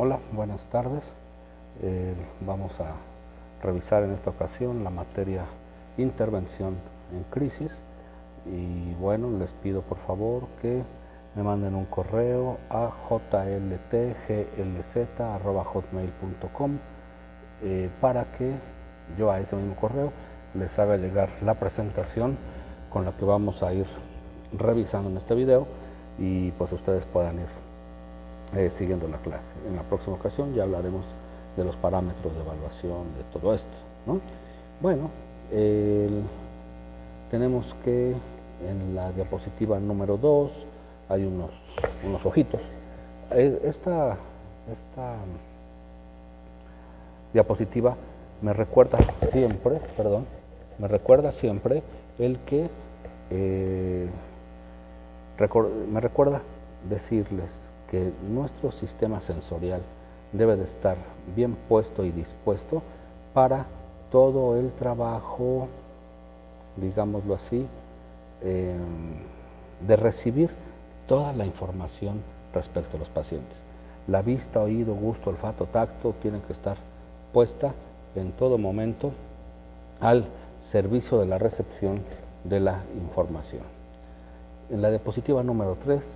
Hola, buenas tardes. Vamos a revisar en esta ocasión la materia Intervención en Crisis. Y bueno, les pido por favor que me manden un correo a jltglz@hotmail.com para que yo a ese mismo correo les haga llegar la presentación con la que vamos a ir revisando en este video y pues ustedes puedan ir siguiendo la clase. En la próxima ocasión ya hablaremos de los parámetros de evaluación, de todo esto, ¿no? Bueno, tenemos que en la diapositiva número 2 hay unos ojitos. Esta diapositiva me recuerda siempre el que me recuerda decirles que nuestro sistema sensorial debe de estar bien puesto y dispuesto para todo el trabajo, digámoslo así, de recibir toda la información respecto a los pacientes. La vista, oído, gusto, olfato, tacto tienen que estar puesta en todo momento al servicio de la recepción de la información. En la diapositiva número 3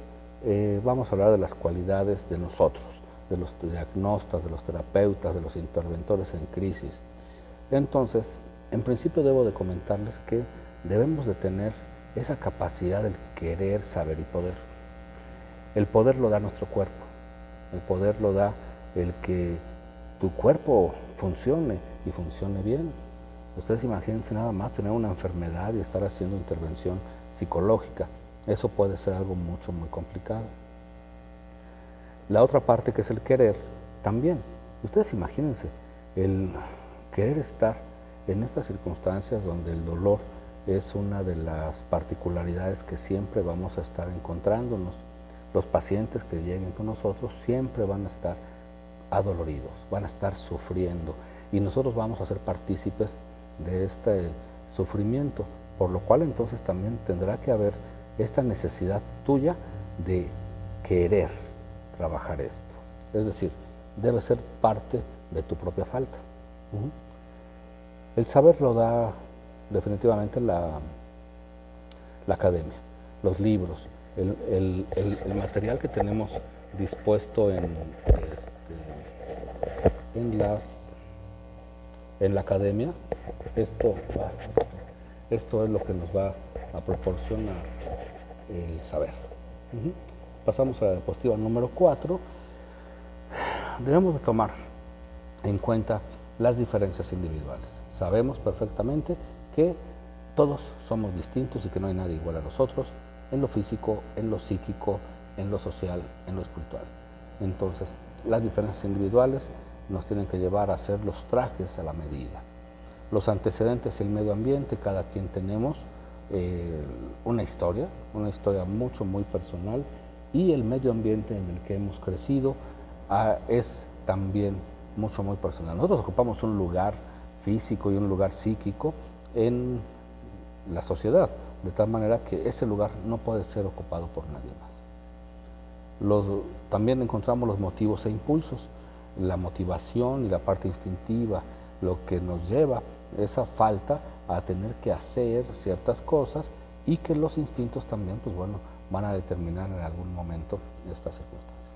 vamos a hablar de las cualidades de nosotros, de los diagnostas, de los terapeutas, de los interventores en crisis. Entonces, en principio debo de comentarles que debemos de tener esa capacidad del querer, saber y poder. El poder lo da nuestro cuerpo, el poder lo da el que tu cuerpo funcione y funcione bien. Ustedes imagínense nada más tener una enfermedad y estar haciendo intervención psicológica. Eso puede ser algo muy complicado. La otra parte, que es el querer, también. Ustedes imagínense el querer estar en estas circunstancias donde el dolor es una de las particularidades que siempre vamos a estar encontrándonos. Los pacientes que lleguen con nosotros siempre van a estar adoloridos, van a estar sufriendo y nosotros vamos a ser partícipes de este sufrimiento, por lo cual entonces también tendrá que haber esta necesidad tuya de querer trabajar esto. Es decir, debe ser parte de tu propia falta. El saber lo da definitivamente la academia, los libros, el material que tenemos dispuesto en la academia. Esto es lo que nos va a proporcionar el saber. Pasamos a la diapositiva número 4. Debemos de tomar en cuenta las diferencias individuales. Sabemos perfectamente que todos somos distintos y que no hay nadie igual a nosotros en lo físico, en lo psíquico, en lo social, en lo espiritual. Entonces, las diferencias individuales nos tienen que llevar a hacer los trajes a la medida. Los antecedentes y el medio ambiente, cada quien tenemos una historia muy personal, y el medio ambiente en el que hemos crecido es también muy personal. Nosotros ocupamos un lugar físico y un lugar psíquico en la sociedad, de tal manera que ese lugar no puede ser ocupado por nadie más. También encontramos los motivos e impulsos, la motivación y la parte instintiva, lo que nos lleva esa falta a tener que hacer ciertas cosas, y que los instintos también, pues bueno, van a determinar en algún momento estas circunstancias.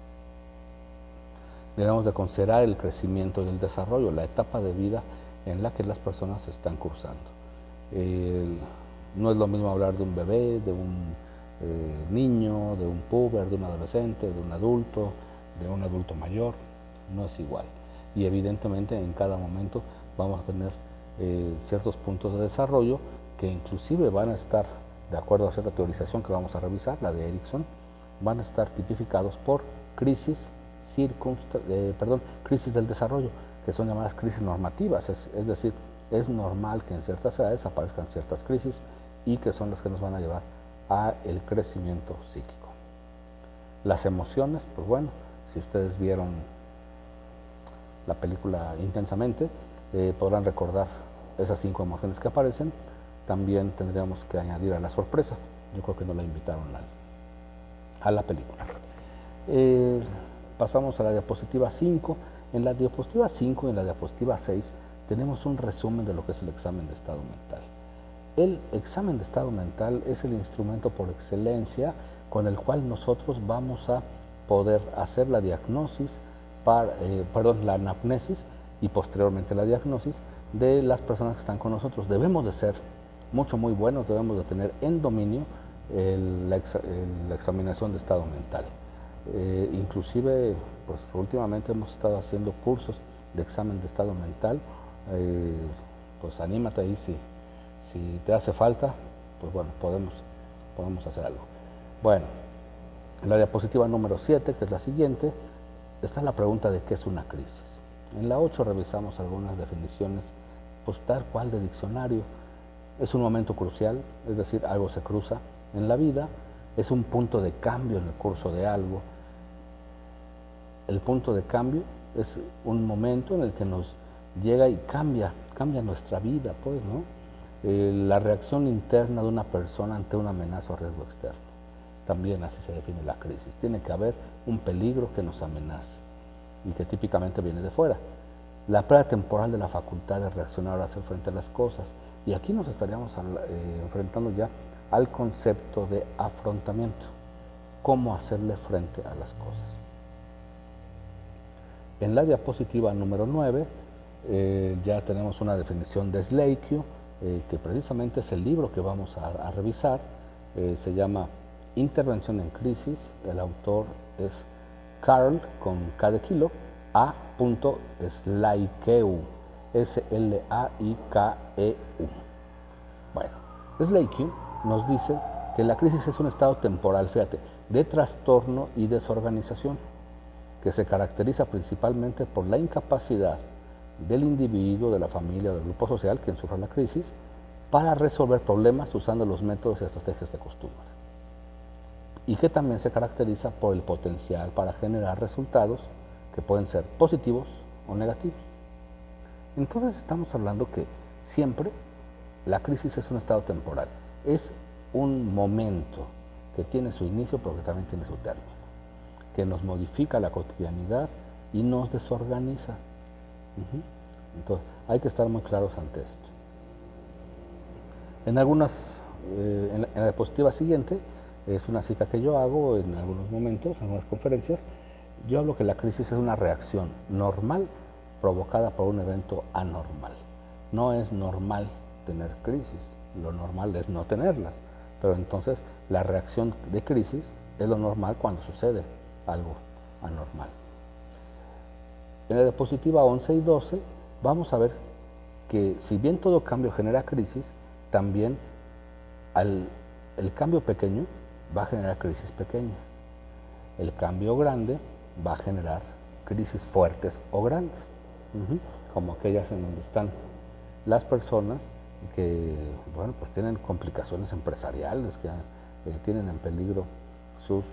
Debemos de considerar el crecimiento y el desarrollo, la etapa de vida en la que las personas están cursando. No es lo mismo hablar de un bebé, de un niño, de un puber, de un adolescente, de un adulto mayor, no es igual. Y evidentemente en cada momento vamos a tener ciertos puntos de desarrollo que inclusive van a estar, de acuerdo a cierta teorización que vamos a revisar, la de Erikson, van a estar tipificados por crisis del desarrollo, que son llamadas crisis normativas. Es decir, es normal que en ciertas edades aparezcan ciertas crisis y que son las que nos van a llevar a el crecimiento psíquico. Las emociones, pues bueno, si ustedes vieron la película Intensamente, podrán recordar esas 5 emociones que aparecen. También tendríamos que añadir a la sorpresa. Yo creo que no la invitaron a la película. pasamos a la diapositiva 5. En la diapositiva 5 y en la diapositiva 6 tenemos un resumen de lo que es el examen de estado mental. El examen de estado mental es el instrumento por excelencia con el cual nosotros vamos a poder hacer la diagnosis, la anamnesis y posteriormente la diagnosis de las personas que están con nosotros. Debemos de ser muy buenos, debemos de tener en dominio la examinación de estado mental. Inclusive, pues últimamente hemos estado haciendo cursos de examen de estado mental. Pues anímate ahí, si te hace falta, pues bueno, podemos hacer algo. Bueno, en la diapositiva número 7, que es la siguiente, está la pregunta de qué es una crisis. En la 8 revisamos algunas definiciones, pues tal cual de diccionario. Es un momento crucial, es decir, algo se cruza en la vida, es un punto de cambio en el curso de algo. El punto de cambio es un momento en el que nos llega y cambia nuestra vida, pues, ¿no? La reacción interna de una persona ante una amenaza o riesgo externo. También así se define la crisis. Tiene que haber un peligro que nos amenace y que típicamente viene de fuera. La pérdida temporal de la facultad de reaccionar o hacer frente a las cosas. Y aquí nos estaríamos enfrentando ya al concepto de afrontamiento. Cómo hacerle frente a las cosas. En la diapositiva número 9 ya tenemos una definición de Sleikio, que precisamente es el libro que vamos a revisar. Se llama Intervención en Crisis. El autor es Karl, con K de kilo, A. Slaikeu, S-L-A-I-K-E-U. Bueno, Sleikio nos dice que la crisis es un estado temporal, fíjate, de trastorno y desorganización, que se caracteriza principalmente por la incapacidad del individuo, de la familia o del grupo social quien sufre la crisis, para resolver problemas usando los métodos y estrategias de costumbre. Y que también se caracteriza por el potencial para generar resultados que pueden ser positivos o negativos. Entonces estamos hablando que siempre la crisis es un estado temporal, es un momento que tiene su inicio pero que también tiene su término, que nos modifica la cotidianidad y nos desorganiza. Entonces hay que estar muy claros ante esto. En la diapositiva siguiente, es una cita que yo hago en algunos momentos, en algunas conferencias. Yo hablo que la crisis es una reacción normal provocada por un evento anormal. No es normal tener crisis, lo normal es no tenerlas, pero entonces la reacción de crisis es lo normal cuando sucede algo anormal. En la diapositiva 11 y 12 vamos a ver que si bien todo cambio genera crisis, también el cambio pequeño va a generar crisis pequeñas. El cambio grande va a generar crisis fuertes o grandes, como aquellas en donde están las personas que, bueno, pues tienen complicaciones empresariales, que tienen en peligro sus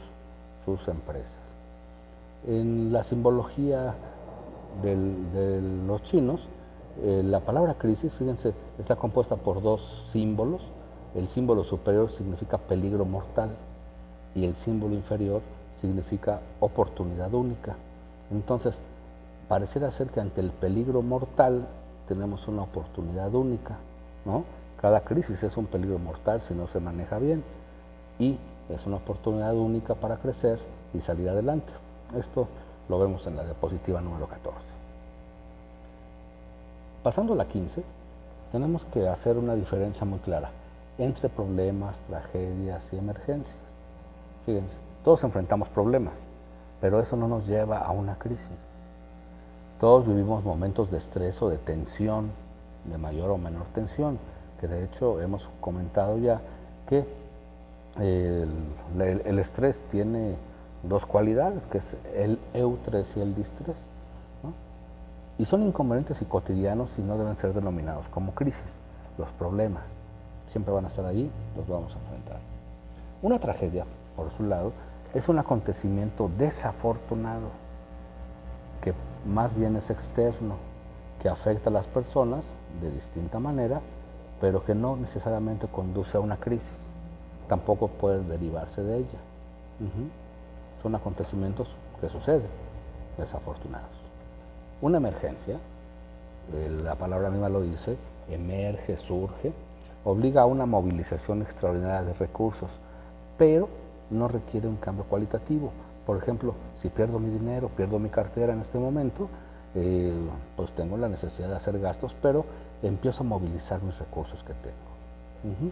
empresas. En la simbología de los chinos, la palabra crisis, fíjense, está compuesta por dos símbolos. El símbolo superior significa peligro mortal y el símbolo inferior significa oportunidad única. Entonces, pareciera ser que ante el peligro mortal tenemos una oportunidad única, ¿no? Cada crisis es un peligro mortal si no se maneja bien y es una oportunidad única para crecer y salir adelante. Esto lo vemos en la diapositiva número 14. Pasando a la 15, tenemos que hacer una diferencia muy clara entre problemas, tragedias y emergencias. Fíjense, todos enfrentamos problemas, pero eso no nos lleva a una crisis. Todos vivimos momentos de estrés o de tensión, de mayor o menor tensión, que de hecho hemos comentado ya que el estrés tiene dos cualidades, que es el eustrés y el distrés, ¿no? Y son inconvenientes y cotidianos y no deben ser denominados como crisis. Los problemas siempre van a estar ahí, los vamos a enfrentar. Una tragedia, por su lado, es un acontecimiento desafortunado, que más bien es externo, que afecta a las personas de distinta manera, pero que no necesariamente conduce a una crisis, tampoco puede derivarse de ella. Son acontecimientos que suceden, desafortunados. Una emergencia, la palabra misma lo dice, emerge, surge, obliga a una movilización extraordinaria de recursos, pero no requiere un cambio cualitativo. Por ejemplo, si pierdo mi dinero, pierdo mi cartera en este momento, pues tengo la necesidad de hacer gastos, pero empiezo a movilizar mis recursos que tengo.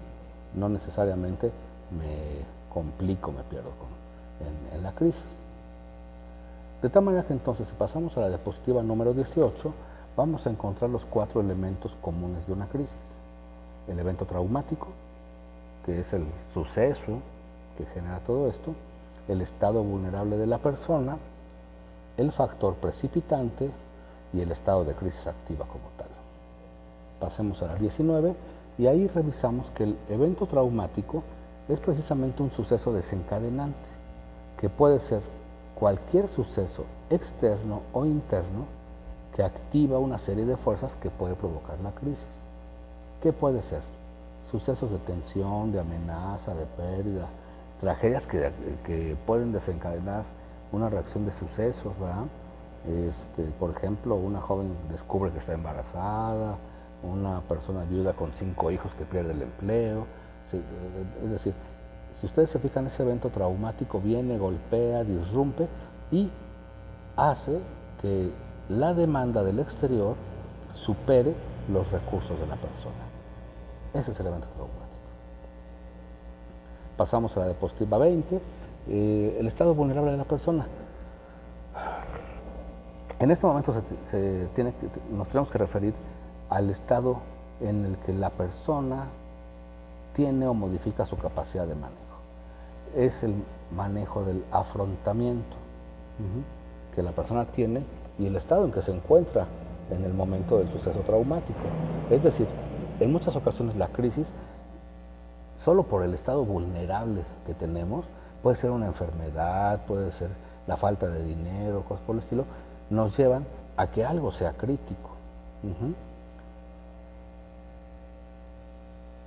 No necesariamente me complico, me pierdo en la crisis. De tal manera que entonces, si pasamos a la diapositiva número 18, vamos a encontrar los 4 elementos comunes de una crisis. El evento traumático, que es el suceso que genera todo esto, el estado vulnerable de la persona, el factor precipitante y el estado de crisis activa como tal. Pasemos a la 19 y ahí revisamos que el evento traumático es precisamente un suceso desencadenante, que puede ser cualquier suceso externo o interno que activa una serie de fuerzas que puede provocar la crisis. ¿Qué puede ser? Sucesos de tensión, de amenaza, de pérdida, tragedias que pueden desencadenar una reacción de sucesos, ¿verdad? Por ejemplo, una joven descubre que está embarazada, una persona viuda con 5 hijos que pierde el empleo. Es decir, si ustedes se fijan, ese evento traumático viene, golpea, disrumpe y hace que la demanda del exterior supere los recursos de la persona. Ese es el evento traumático. Pasamos a la diapositiva 20, el estado vulnerable de la persona. En este momento nos tenemos que referir al estado en el que la persona tiene o modifica su capacidad de manejo. Es el manejo del afrontamiento que la persona tiene y el estado en que se encuentra en el momento del suceso traumático. Es decir, en muchas ocasiones la crisis, solo por el estado vulnerable que tenemos, puede ser una enfermedad, puede ser la falta de dinero, cosas por el estilo, nos llevan a que algo sea crítico.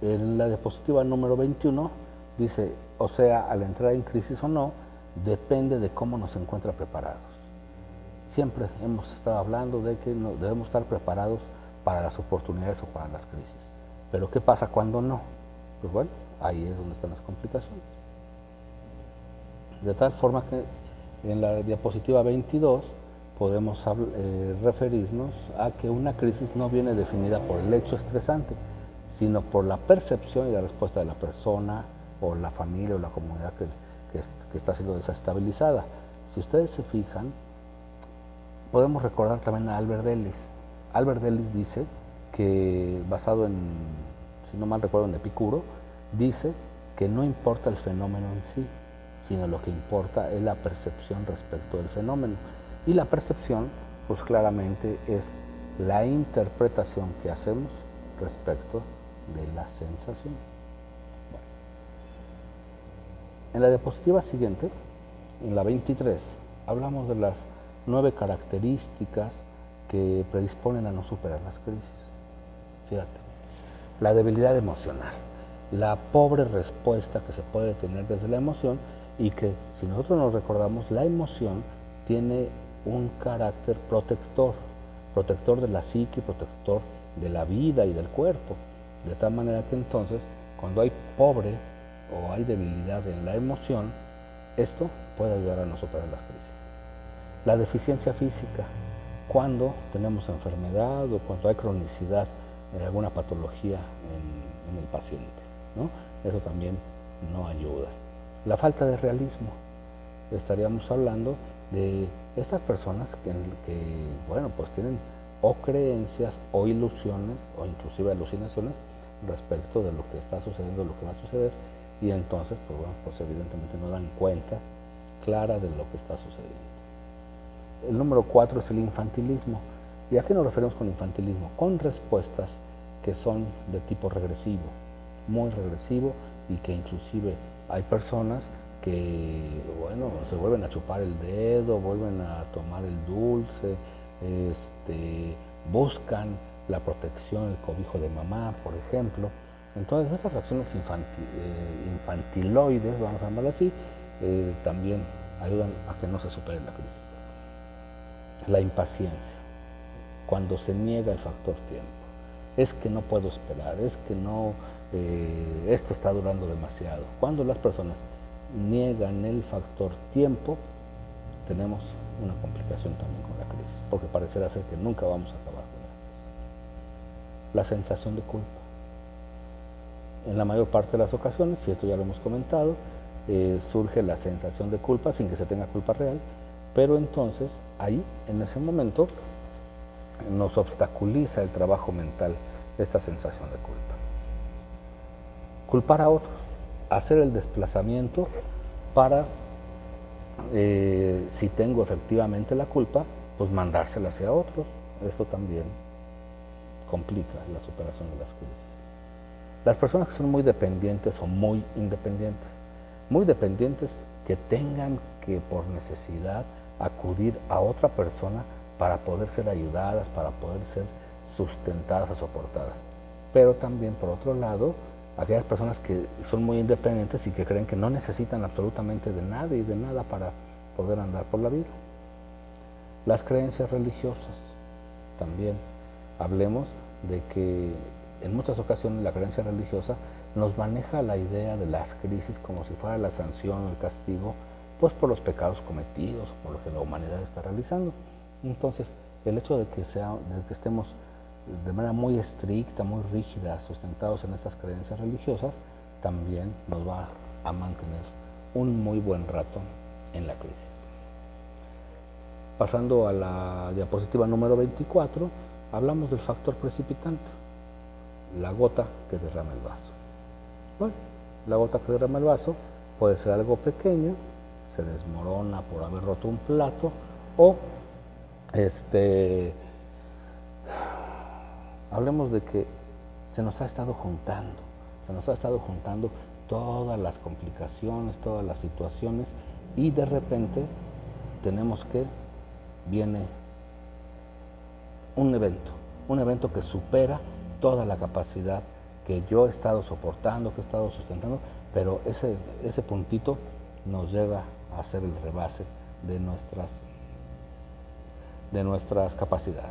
En la diapositiva número 21 dice, o sea, al entrar en crisis o no, depende de cómo nos encuentra preparados. Siempre hemos estado hablando de que debemos estar preparados para las oportunidades o para las crisis. Pero ¿qué pasa cuando no? Pues bueno, ahí es donde están las complicaciones. De tal forma que en la diapositiva 22 podemos referirnos a que una crisis no viene definida por el hecho estresante, sino por la percepción y la respuesta de la persona o la familia o la comunidad que está siendo desestabilizada. Si ustedes se fijan, podemos recordar también a Albert Ellis. Albert Ellis dice que, basado en, si no mal recuerdo, en Epicuro, dice que no importa el fenómeno en sí, sino lo que importa es la percepción respecto del fenómeno. Y la percepción, pues claramente es la interpretación que hacemos respecto de la sensación. Bueno. En la diapositiva siguiente, en la 23, hablamos de las 9 características que predisponen a no superar las crisis. Fíjate, la debilidad emocional, la pobre respuesta que se puede tener desde la emoción y que, si nosotros nos recordamos, la emoción tiene un carácter protector, protector de la psique, protector de la vida y del cuerpo, de tal manera que entonces, cuando hay pobre o hay debilidad en la emoción, esto puede ayudar a no superar las crisis. La deficiencia física, cuando tenemos enfermedad o cuando hay cronicidad en alguna patología en el paciente, ¿no? Eso también no ayuda. La falta de realismo, estaríamos hablando de estas personas que bueno, pues tienen o creencias o ilusiones o inclusive alucinaciones respecto de lo que está sucediendo, de lo que va a suceder, y entonces, pues bueno, pues evidentemente no dan cuenta clara de lo que está sucediendo. El número 4 es el infantilismo. ¿Y a qué nos referimos con infantilismo? Con respuestas que son de tipo regresivo, muy regresivo, y que inclusive hay personas que, bueno, se vuelven a chupar el dedo, vuelven a tomar el dulce, buscan la protección, el cobijo de mamá, por ejemplo. Entonces, estas reacciones infantiloides, vamos a llamarlo así, también ayudan a que no se supere la crisis. la impaciencia, cuando se niega el factor tiempo. Es que no puedo esperar, es que no, esto está durando demasiado. Cuando las personas niegan el factor tiempo, tenemos una complicación también con la crisis, porque parecerá ser que nunca vamos a acabar con eso. La sensación de culpa. En la mayor parte de las ocasiones, y esto ya lo hemos comentado, surge la sensación de culpa sin que se tenga culpa real, pero entonces ahí, en ese momento, nos obstaculiza el trabajo mental esta sensación de culpa. Culpar a otros, hacer el desplazamiento para, si tengo efectivamente la culpa, pues mandársela hacia otros. Esto también complica la superación de las crisis. Las personas que son muy dependientes o muy dependientes que tengan que por necesidad acudir a otra persona para poder ser ayudadas, para poder ser sustentadas o soportadas. Pero también, por otro lado, aquellas personas que son muy independientes y que creen que no necesitan absolutamente de nadie y de nada para poder andar por la vida. Las creencias religiosas, también hablemos de que en muchas ocasiones la creencia religiosa nos maneja la idea de las crisis como si fuera la sanción o el castigo, pues por los pecados cometidos, por lo que la humanidad está realizando. Entonces, el hecho de que estemos de manera muy estricta, muy rígida, sustentados en estas creencias religiosas, también nos va a mantener un muy buen rato en la crisis. Pasando a la diapositiva número 24, hablamos del factor precipitante, la gota que derrama el vaso. Bueno, la gota que derrama el vaso puede ser algo pequeño, se desmorona por haber roto un plato, o hablemos de que se nos ha estado juntando todas las complicaciones, todas las situaciones, y de repente tenemos que viene un evento que supera toda la capacidad que yo he estado soportando, que he estado sustentando, pero ese puntito nos lleva a hacer el rebase de nuestras capacidades.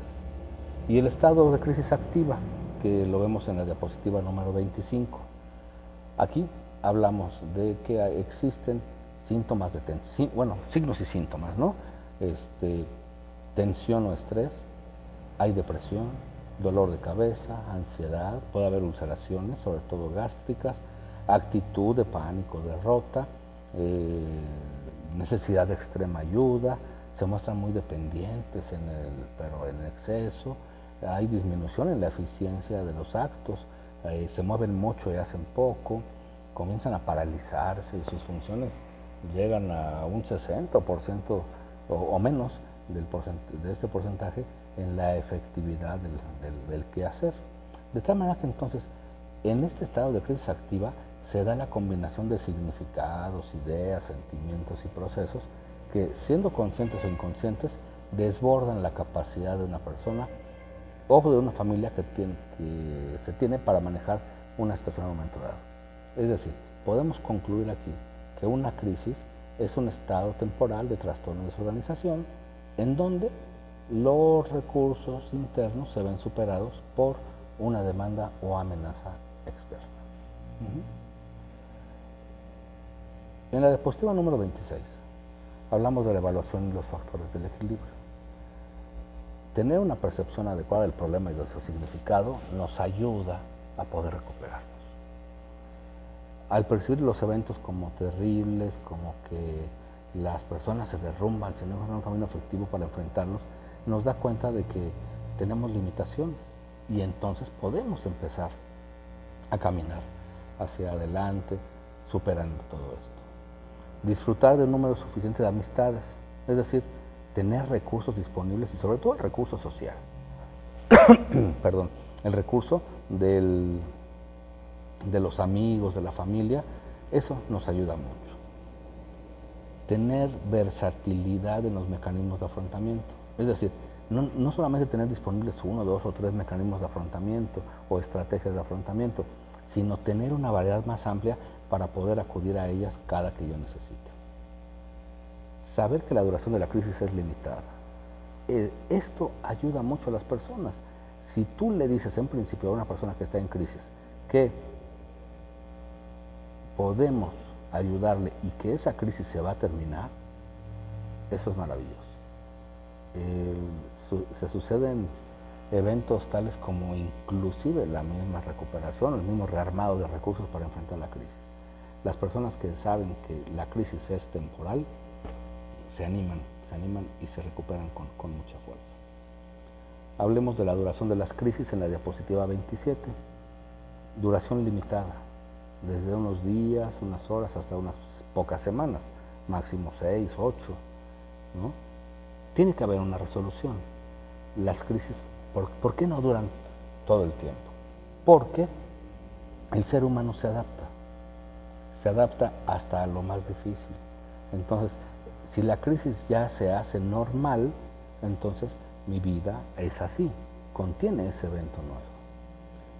Y el estado de crisis activa, que lo vemos en la diapositiva número 25. Aquí hablamos de que existen síntomas de tensión, bueno, signos y síntomas, ¿no? Tensión o estrés, hay depresión, dolor de cabeza, ansiedad, puede haber ulceraciones, sobre todo gástricas, actitud de pánico, derrota, necesidad de extrema ayuda, se muestran muy dependientes, pero en exceso, hay disminución en la eficiencia de los actos, se mueven mucho y hacen poco, comienzan a paralizarse y sus funciones llegan a un 60% o menos de este porcentaje en la efectividad del quehacer. De tal manera que entonces, en este estado de crisis activa, se da la combinación de significados, ideas, sentimientos y procesos que, siendo conscientes o inconscientes, desbordan la capacidad de una persona o de una familia que se tiene para manejar una situación en un momento dado. Es decir, podemos concluir aquí que una crisis es un estado temporal de trastorno de desorganización en donde los recursos internos se ven superados por una demanda o amenaza externa. En la diapositiva número 26 hablamos de la evaluación de los factores del equilibrio. Tener una percepción adecuada del problema y de su significado nos ayuda a poder recuperarnos. Al percibir los eventos como terribles, como que las personas se derrumban, si no encuentran un camino efectivo para enfrentarlos, nos da cuenta de que tenemos limitaciones y entonces podemos empezar a caminar hacia adelante, superando todo esto. Disfrutar de un número suficiente de amistades, es decir, tener recursos disponibles y sobre todo el recurso social. Perdón, el recurso de los amigos, de la familia, eso nos ayuda mucho. Tener versatilidad en los mecanismos de afrontamiento, es decir, no solamente tener disponibles 1, 2 o 3 mecanismos de afrontamiento o estrategias de afrontamiento, sino tener una variedad más amplia para poder acudir a ellas cada que yo necesite. Saber que la duración de la crisis es limitada, esto ayuda mucho a las personas. Si tú le dices en principio a una persona que está en crisis que podemos ayudarle y que esa crisis se va a terminar, eso es maravilloso. Se suceden eventos tales como inclusive la misma recuperación, el mismo rearmado de recursos para enfrentar la crisis. Las personas que saben que la crisis es temporal se animan y se recuperan con mucha fuerza. Hablemos de la duración de las crisis en la diapositiva 27. Duración limitada, desde unos días, unas horas, hasta unas pocas semanas, máximo 6, 8, ¿no? Tiene que haber una resolución. Las crisis, ¿por qué no duran todo el tiempo? Porque el ser humano se adapta hasta a lo más difícil. Entonces, si la crisis ya se hace normal, entonces mi vida es así, contiene ese evento nuevo.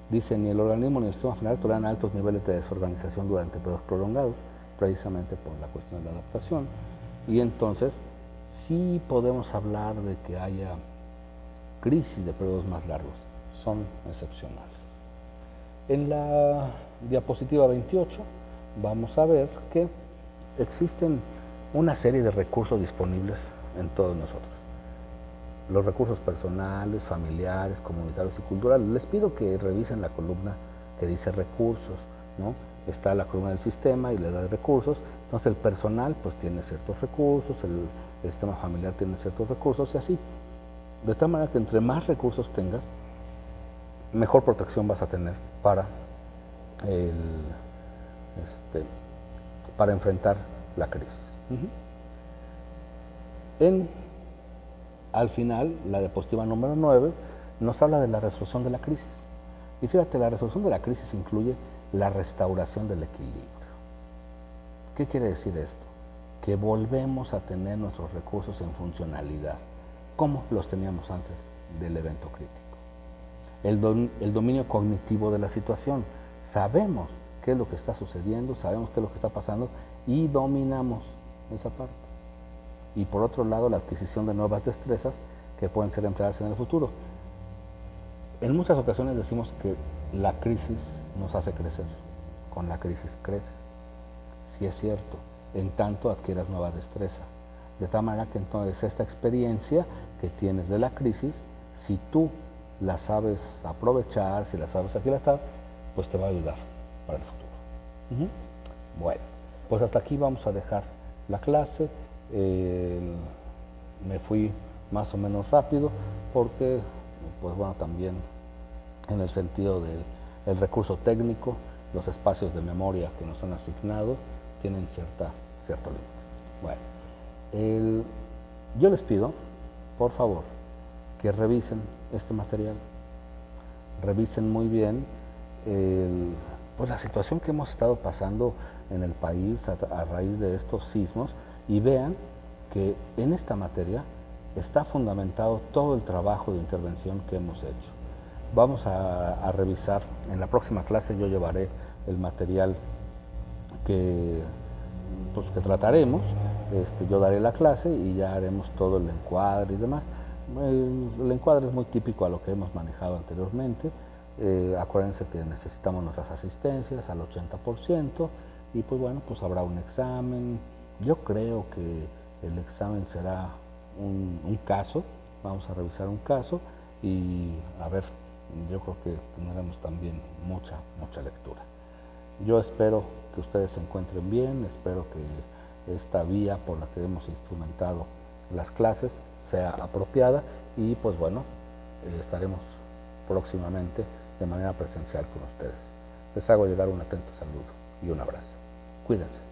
Dice, ni el organismo ni el sistema general toleran altos niveles de desorganización durante periodos prolongados, precisamente por la cuestión de la adaptación. Y entonces, sí podemos hablar de que haya crisis de periodos más largos, son excepcionales. En la diapositiva 28 vamos a ver que existen una serie de recursos disponibles en todos nosotros. Los recursos personales, familiares, comunitarios y culturales. Les pido que revisen la columna que dice recursos, ¿no? Está la columna del sistema y le da recursos. Entonces el personal pues tiene ciertos recursos, el sistema familiar tiene ciertos recursos y así. De tal manera que entre más recursos tengas, mejor protección vas a tener para enfrentar la crisis. Al final, la diapositiva número 9 nos habla de la resolución de la crisis. Y fíjate, la resolución de la crisis incluye la restauración del equilibrio. ¿Qué quiere decir esto? Que volvemos a tener nuestros recursos en funcionalidad, como los teníamos antes del evento crítico. El dominio cognitivo de la situación. Sabemos qué es lo que está sucediendo, sabemos qué es lo que está pasando y dominamos esa parte. Y por otro lado, la adquisición de nuevas destrezas que pueden ser empleadas en el futuro. En muchas ocasiones decimos que la crisis nos hace crecer, con la crisis creces. Sí es cierto, en tanto adquieras nueva destreza. De tal manera que entonces esta experiencia que tienes de la crisis, si tú la sabes aprovechar, si la sabes aquilatar, pues te va a ayudar para el futuro. Bueno, pues hasta aquí vamos a dejar la clase. Me fui más o menos rápido porque, pues bueno, también en el sentido del recurso técnico, los espacios de memoria que nos han asignado tienen cierto límite. Bueno, yo les pido, por favor, que revisen este material, revisen muy bien pues la situación que hemos estado pasando en el país a raíz de estos sismos y vean que en esta materia está fundamentado todo el trabajo de intervención que hemos hecho. Vamos a revisar, en la próxima clase yo llevaré el material que trataremos, yo daré la clase y ya haremos todo el encuadre y demás. El encuadre es muy típico a lo que hemos manejado anteriormente. Acuérdense que necesitamos nuestras asistencias al 80% y pues bueno, pues habrá un examen. Yo creo que el examen será un caso, vamos a revisar un caso y a ver, yo creo que tendremos también mucha lectura. Yo espero que ustedes se encuentren bien, espero que esta vía por la que hemos instrumentado las clases sea apropiada y pues bueno, estaremos próximamente de manera presencial con ustedes. Les hago llegar un atento saludo y un abrazo. Cuídense.